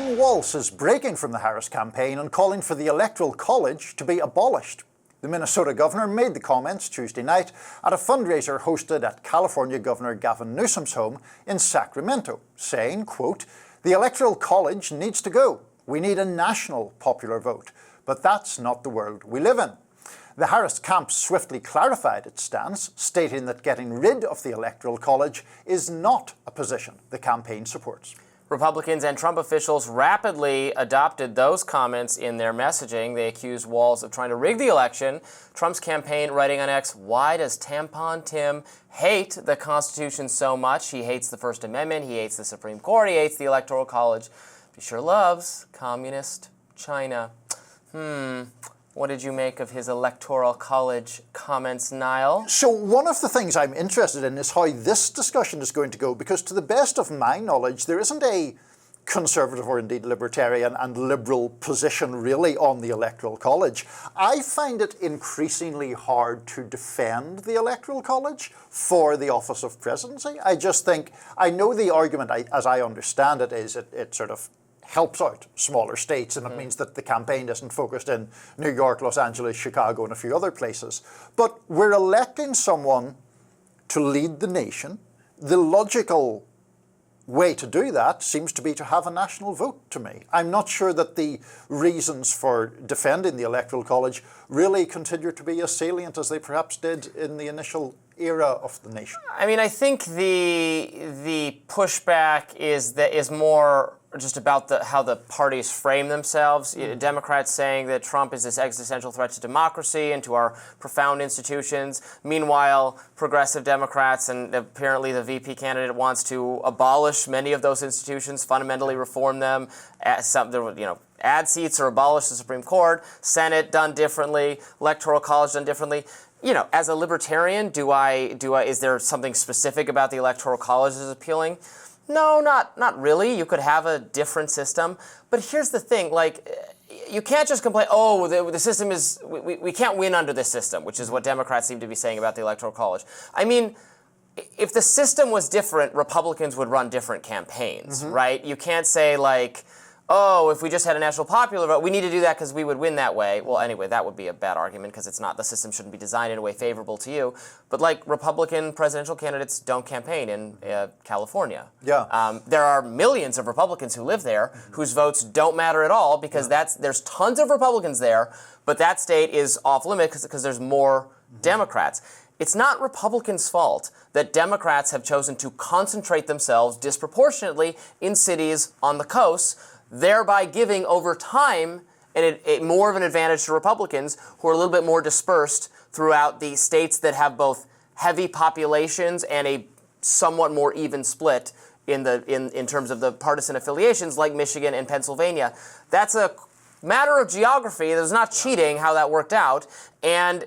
Tim Walz is breaking from the Harris campaign and calling for the Electoral College to be abolished. The Minnesota governor made the comments Tuesday night at a fundraiser hosted at California Governor Gavin Newsom's home in Sacramento, saying, quote, "The Electoral College needs to go. We need a national popular vote. But that's not the world we live in." The Harris camp swiftly clarified its stance, stating that getting rid of the Electoral College is not a position the campaign supports. Republicans and Trump officials rapidly adopted those comments in their messaging. They accused Walz of trying to rig the election. Trump's campaign writing on X, "Why does Tampon Tim hate the Constitution so much? He hates the First Amendment, he hates the Supreme Court, he hates the Electoral College. He sure loves communist China." What did you make of his Electoral College comments, Niall? So one of the things I'm interested in is how this discussion is going to go, because to the best of my knowledge, there isn't a conservative or indeed libertarian and liberal position really on the Electoral College. I find it increasingly hard to defend the Electoral College for the office of presidency. I just think, I know the argument, as I understand it, is it sort of helps out smaller states, and it means that the campaign isn't focused in New York, Los Angeles, Chicago, and a few other places. But we're electing someone to lead the nation. The logical way to do that seems to be to have a national vote, to me. I'm not sure that the reasons for defending the Electoral College really continue to be as salient as they perhaps did in the initial era of the nation. I mean, I think the pushback is more just about how the parties frame themselves. Democrats saying that Trump is this existential threat to democracy and to our profound institutions. Meanwhile, progressive Democrats and apparently the VP candidate wants to abolish many of those institutions, fundamentally reform them. Add seats or abolish the Supreme Court, Senate done differently, Electoral College done differently. As a libertarian, is there something specific about the Electoral College that's appealing? No, not really. You could have a different system. But here's the thing, you can't just complain, the system is, we can't win under this system, which is what Democrats seem to be saying about the Electoral College. I mean, if the system was different, Republicans would run different campaigns, right? You can't say if we just had a national popular vote, we need to do that because we would win that way. Well, anyway, that would be a bad argument because the system shouldn't be designed in a way favorable to you. But Republican presidential candidates don't campaign in California. Yeah. There are millions of Republicans who live there whose votes don't matter at all because there's tons of Republicans there, but that state is off limits because there's more Democrats. It's not Republicans' fault that Democrats have chosen to concentrate themselves disproportionately in cities on the coast, thereby giving over time more of an advantage to Republicans who are a little bit more dispersed throughout the states that have both heavy populations and a somewhat more even split in terms of the partisan affiliations, like Michigan and Pennsylvania. That's a matter of geography. There's not cheating how that worked out. And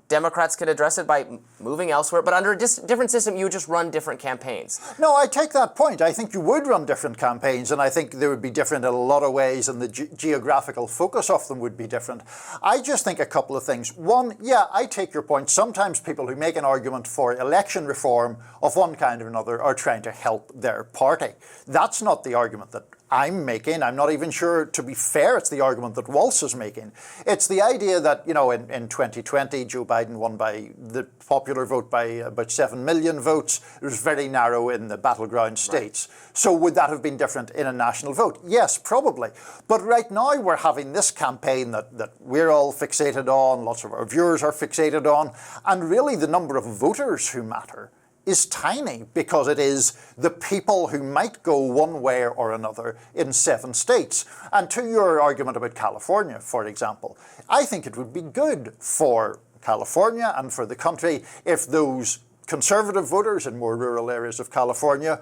Democrats could address it by moving elsewhere, but under a different system, you would just run different campaigns. No, I take that point. I think you would run different campaigns, and I think they would be different in a lot of ways, and the geographical focus of them would be different. I just think a couple of things. One, yeah, I take your point. Sometimes people who make an argument for election reform of one kind or another are trying to help their party. That's not the argument that I'm making. I'm not even sure, to be fair, it's the argument that Walz is making. It's the idea that, in 2020, Joe Biden won by the popular vote by about 7 million votes. It was very narrow in the battleground states. Right. So would that have been different in a national vote? Yes, probably. But right now we're having this campaign that we're all fixated on, lots of our viewers are fixated on, and really the number of voters who matter is tiny because it is the people who might go one way or another in 7 states. And to your argument about California, for example, I think it would be good for California and for the country if those conservative voters in more rural areas of California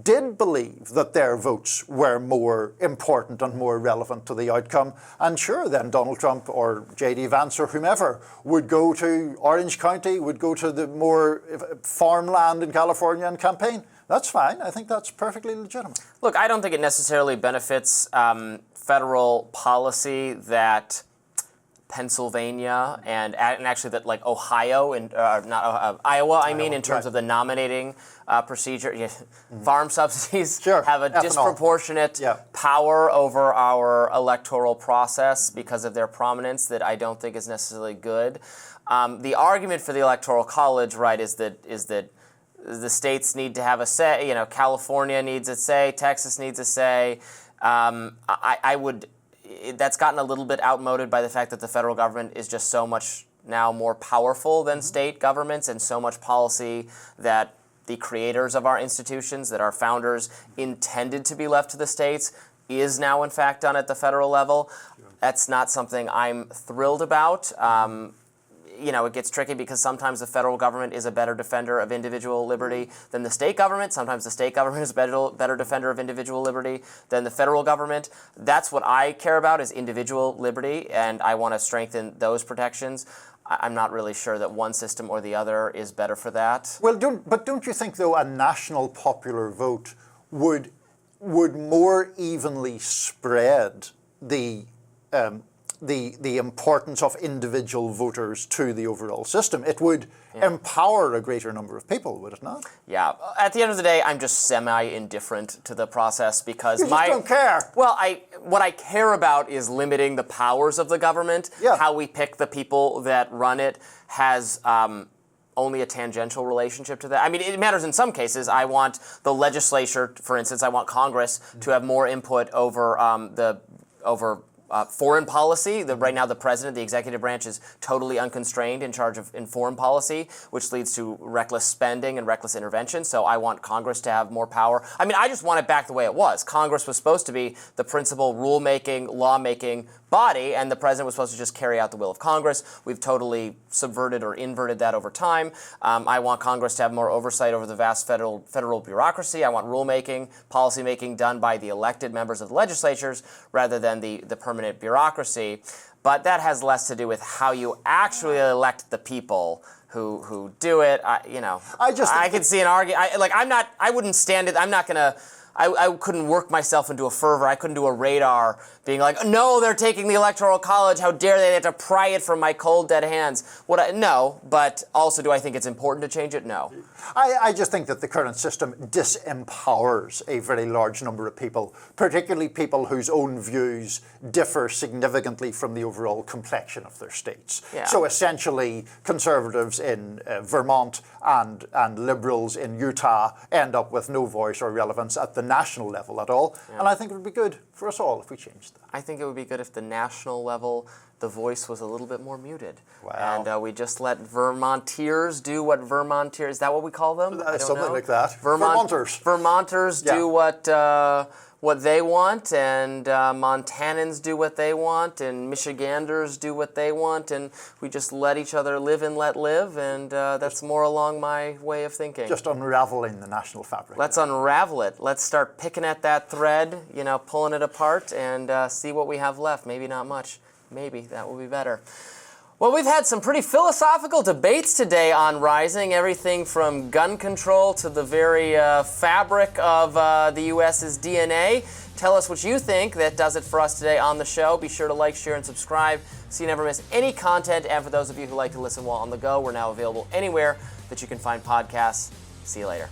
did believe that their votes were more important and more relevant to the outcome. And sure, then Donald Trump or J.D. Vance or whomever would go to Orange County, would go to the more farmland in California and campaign. That's fine. I think that's perfectly legitimate. Look, I don't think it necessarily benefits federal policy that Pennsylvania and actually that like Ohio and Iowa, in terms of the nominating procedure, farm subsidies have a Ethanol. Disproportionate power over our electoral process because of their prominence that I don't think is necessarily good. The argument for the Electoral College, right, is that the states need to have a say. California needs a say, Texas needs a say. That's gotten a little bit outmoded by the fact that the federal government is just so much now more powerful than state governments, and so much policy that the creators of our institutions, that our founders intended to be left to the states, is now in fact done at the federal level. That's not something I'm thrilled about. It gets tricky because sometimes the federal government is a better defender of individual liberty than the state government. Sometimes the state government is a better defender of individual liberty than the federal government. That's what I care about, is individual liberty, and I want to strengthen those protections. I'm not really sure that one system or the other is better for that. Well, don't you think, though, a national popular vote would more evenly spread the importance of individual voters to the overall system? It would empower a greater number of people, would it not? Yeah. At the end of the day, I'm just semi-indifferent to the process because you just don't care. Well, what I care about is limiting the powers of the government. Yeah. How we pick the people that run it has only a tangential relationship to that. It matters in some cases. I want the legislature, for instance, I want Congress to have more input over foreign policy. Right now, the president, the executive branch, is totally unconstrained in charge of foreign policy, which leads to reckless spending and reckless intervention. So I want Congress to have more power. I just want it back the way it was. Congress was supposed to be the principal rulemaking, lawmaking body, and the president was supposed to just carry out the will of Congress. We've totally subverted or inverted that over time. I want Congress to have more oversight over the vast federal bureaucracy. I want rulemaking, policymaking done by the elected members of the legislatures rather than the permanent bureaucracy. But that has less to do with how you actually elect the people who do it. I could see an argument. I wouldn't stand it. I'm not gonna. I couldn't work myself into a fervor. I couldn't do a radar being like, no, they're taking the Electoral College. How dare they have to pry it from my cold, dead hands? No, but also do I think it's important to change it? No. I just think that the current system disempowers a very large number of people, particularly people whose own views differ significantly from the overall complexion of their states. Yeah. So essentially, conservatives in Vermont and liberals in Utah end up with no voice or relevance at the national level at all. Yeah. And I think it would be good for us all if we changed that. I think it would be good if the national level, the voice was a little bit more muted. Wow. And we just let Vermonteers do what Vermonteers, is that what we call them? Something like that. Vermonters. Vermonters do what they want, and Montanans do what they want, and Michiganders do what they want, and we just let each other live and let live, and that's more along my way of thinking. Just unraveling the national fabric. Let's unravel it. Let's start picking at that thread, pulling it apart, and see what we have left. Maybe not much. Maybe that will be better. Well, we've had some pretty philosophical debates today on Rising, everything from gun control to the very fabric of the U.S.'s DNA. Tell us what you think. That does it for us today on the show. Be sure to like, share, and subscribe so you never miss any content. And for those of you who like to listen while on the go, we're now available anywhere that you can find podcasts. See you later.